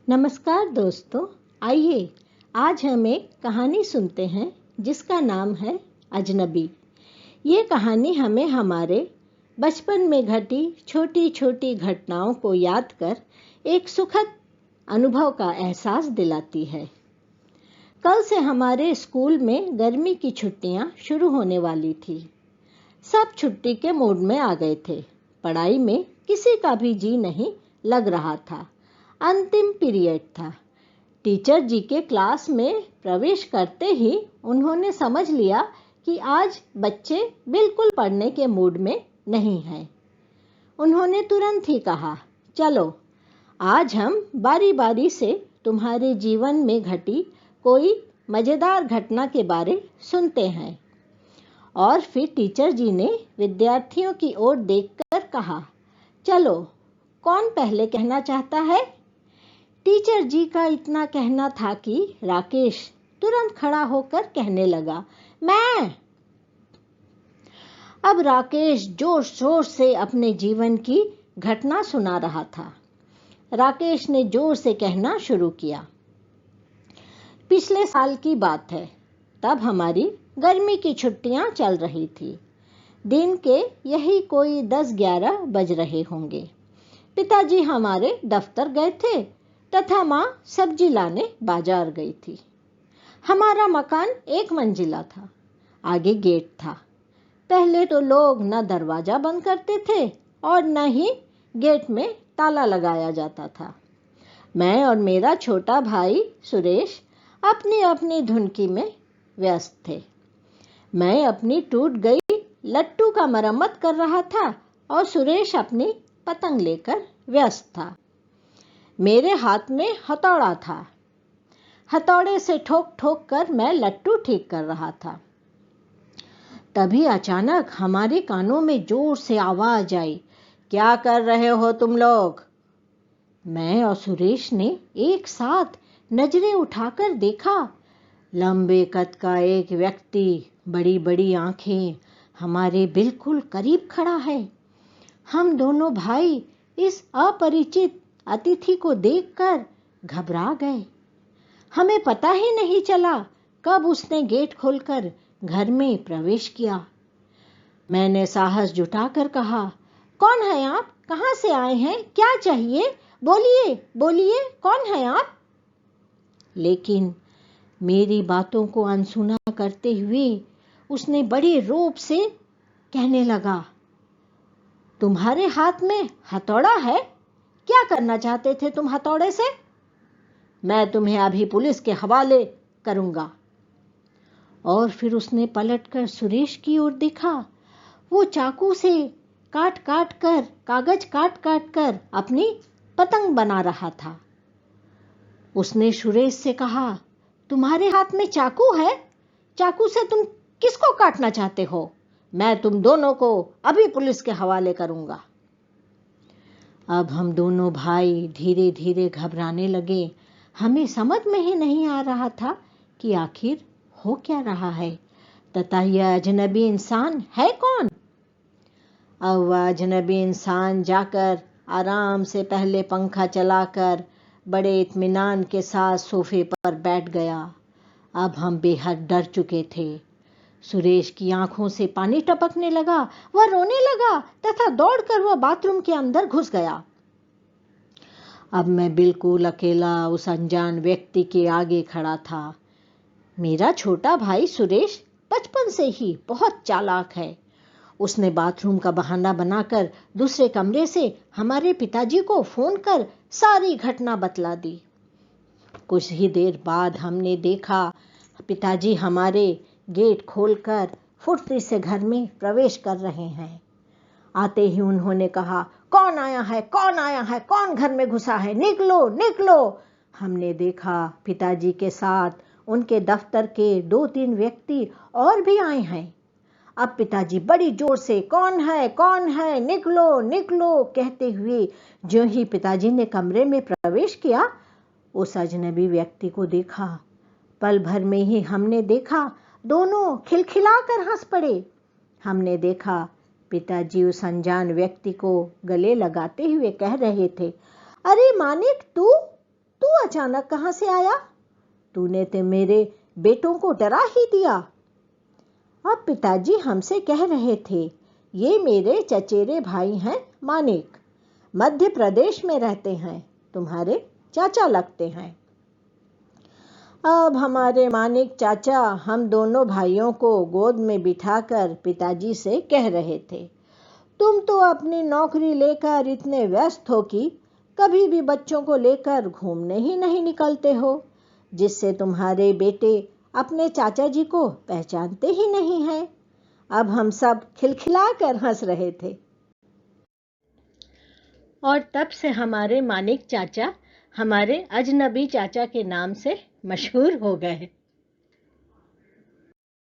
नमस्कार दोस्तों, आइए आज हम एक कहानी सुनते हैं जिसका नाम है अजनबी। ये कहानी हमें हमारे बचपन में घटी छोटी छोटी घटनाओं को याद कर एक सुखद अनुभव का एहसास दिलाती है। कल से हमारे स्कूल में गर्मी की छुट्टियां शुरू होने वाली थी। सब छुट्टी के मूड में आ गए थे। पढ़ाई में किसी का भी जी नहीं लग रहा था। अंतिम पीरियड था। टीचर जी के क्लास में प्रवेश करते ही उन्होंने समझ लिया कि आज बच्चे बिल्कुल पढ़ने के मूड में नहीं हैं। उन्होंने तुरंत ही कहा, चलो आज हम बारी बारी से तुम्हारे जीवन में घटी कोई मज़ेदार घटना के बारे सुनते हैं। और फिर टीचर जी ने विद्यार्थियों की ओर देखकर कहा, चलो कौन पहले कहना चाहता है। टीचर जी का इतना कहना था कि राकेश तुरंत खड़ा होकर कहने लगा, मैं। अब राकेश जोर शोर से अपने जीवन की घटना सुना रहा था। राकेश ने जोर से कहना शुरू किया। पिछले साल की बात है। तब हमारी गर्मी की छुट्टियां चल रही थी। दिन के यही कोई 10-11 बज रहे होंगे। पिताजी हमारे दफ्तर गए थे तथा माँ सब्जी लाने बाजार गई थी। हमारा मकान 1 मंजिला था। आगे गेट था। पहले तो लोग न दरवाजा बंद करते थे और न ही गेट में ताला लगाया जाता था। मैं और मेरा छोटा भाई सुरेश अपनी अपनी धुनकी में व्यस्त थे। मैं अपनी टूट गई लट्टू का मरम्मत कर रहा था और सुरेश अपनी पतंग लेकर व्यस्त था। मेरे हाथ में हथौड़ा था। हथौड़े से ठोक ठोक कर मैं लट्टू ठीक कर रहा था। तभी अचानक हमारे कानों में जोर से आवाज आई, क्या कर रहे हो तुम लोग। मैं और सुरेश ने एक साथ नजरें उठाकर देखा। लंबे कद का एक व्यक्ति, बड़ी बड़ी आंखें, हमारे बिल्कुल करीब खड़ा है। हम दोनों भाई इस अपरिचित अतिथि को देखकर घबरा गए। हमें पता ही नहीं चला कब उसने गेट खोलकर घर में प्रवेश किया। मैंने साहस जुटाकर कहा, कौन है आप, कहां से आए हैं, क्या चाहिए, बोलिए बोलिए, कौन है आप। लेकिन मेरी बातों को अनसुना करते हुए उसने बड़े रोब से कहने लगा, तुम्हारे हाथ में हथौड़ा है, क्या करना चाहते थे तुम हथौड़े से। मैं तुम्हें अभी पुलिस के हवाले करूंगा। और फिर उसने पलटकर सुरेश की ओर देखा। वो चाकू से काट काट कर, कागज काट काट कर अपनी पतंग बना रहा था। उसने सुरेश से कहा, तुम्हारे हाथ में चाकू है, चाकू से तुम किसको काटना चाहते हो। मैं तुम दोनों को अभी पुलिस के हवाले करूंगा। अब हम दोनों भाई धीरे धीरे घबराने लगे। हमें समझ में ही नहीं आ रहा था कि आखिर हो क्या रहा है तथा यह अजनबी इंसान है कौन। अब वह अजनबी इंसान जाकर आराम से पहले पंखा चलाकर बड़े इत्मीनान के साथ सोफे पर बैठ गया। अब हम बेहद डर चुके थे। सुरेश की आंखों से पानी टपकने लगा। वह रोने लगा तथा दौड़कर वह बाथरूम के अंदर घुस गया। अब मैं बिल्कुल अकेला उस अनजान व्यक्ति के आगे खड़ा था। मेरा छोटा भाई सुरेश बचपन से ही बहुत चालाक है। उसने बाथरूम का बहाना बनाकर दूसरे कमरे से हमारे पिताजी को फोन कर सारी घटना बतला दी। कुछ ही देर बाद हमने देखा पिताजी हमारे गेट खोलकर फुर्ती से घर में प्रवेश कर रहे हैं। आते ही उन्होंने कहा, कौन आया है, कौन आया है, कौन घर में घुसा है, निकलो निकलो। हमने देखा पिताजी के साथ उनके दफ्तर के 2-3 व्यक्ति और भी आए हैं। अब पिताजी बड़ी जोर से कौन है, निकलो निकलो कहते हुए जो ही पिताजी ने कमरे में प्रवेश किया, उस अजनबी व्यक्ति को देखा। पल भर में ही हमने देखा दोनों खिलखिलाकर हंस पड़े। हमने देखा पिताजी उस अनजान व्यक्ति को गले लगाते हुए कह रहे थे, अरे मानिक, तू तू अचानक कहां से आया? तूने तो मेरे बेटों को डरा ही दिया। अब पिताजी हमसे कह रहे थे, ये मेरे चचेरे भाई हैं मानिक, मध्य प्रदेश में रहते हैं, तुम्हारे चाचा लगते हैं। अब हमारे मानिक चाचा हम दोनों भाइयों को गोद में बिठाकर पिताजी से कह रहे थे, तुम तो अपनी नौकरी लेकर इतने व्यस्त हो कि कभी भी बच्चों को लेकर घूमने ही नहीं निकलते हो, जिससे तुम्हारे बेटे अपने चाचा जी को पहचानते ही नहीं हैं। अब हम सब खिलखिलाकर हंस रहे थे। और तब से हमारे मानिक चाचा हमारे अजनबी चाचा के नाम से मशहूर हो गए।